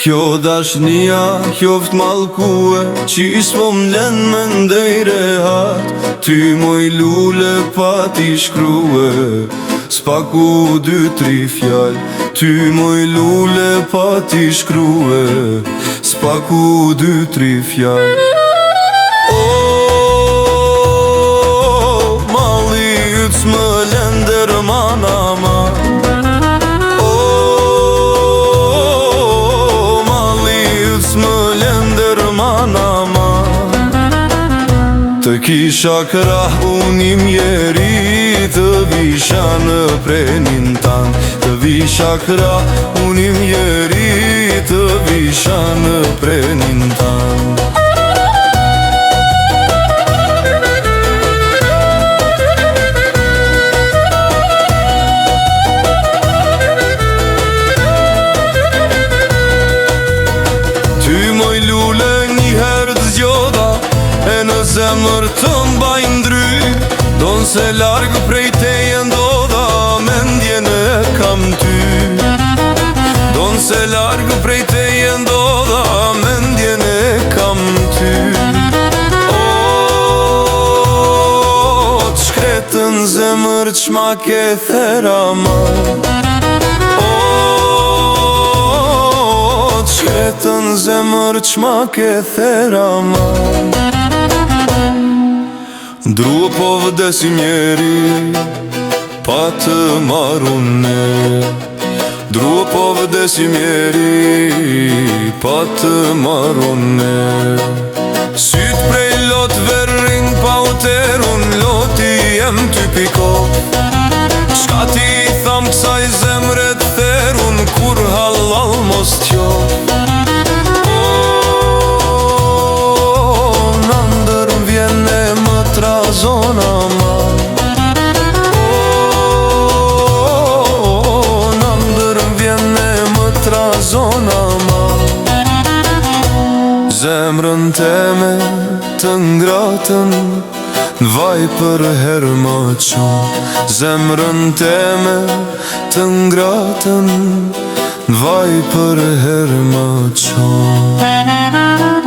Kjo dashnia qoftë mallkue, qis po m'len me ndejre hat. Ty moj lule pa ti shkrue, s'paku 2-3 fjall. Ty moj lule pa ti shkrue, s'paku 2-3 fjall. Malli yt s'më lender manama. Të kisha krah unë mjeri, të visha në prenin tan. Të visha krah unë mjeri, të visha në prenin tan. Ty moj lule njëherë të zgjoda, e në zemër të mbaj ndry. Donë se largë prej teje ndodha, mendjen e kam ty. Donë se largë prej teje ndodha, mendjen e kam ty. Të shkretën zemër qma ke thera ma. Të shkretën zemër qma ke thera ma. Drua po vdesim njeri, pa të marune. Drua po vdesim njeri, pa të marune. Syt prej lotve rring pa u terun, loti jem ty piko. Shka ti tham kësaj zemre të therun, kur halal mos t'jo. Zona ma, në ndërën vjen e më tra zona ma. Zemrën teme të ngratën, vaj për herë më qon. Zemrën teme të ngratën, vaj për herë më qon.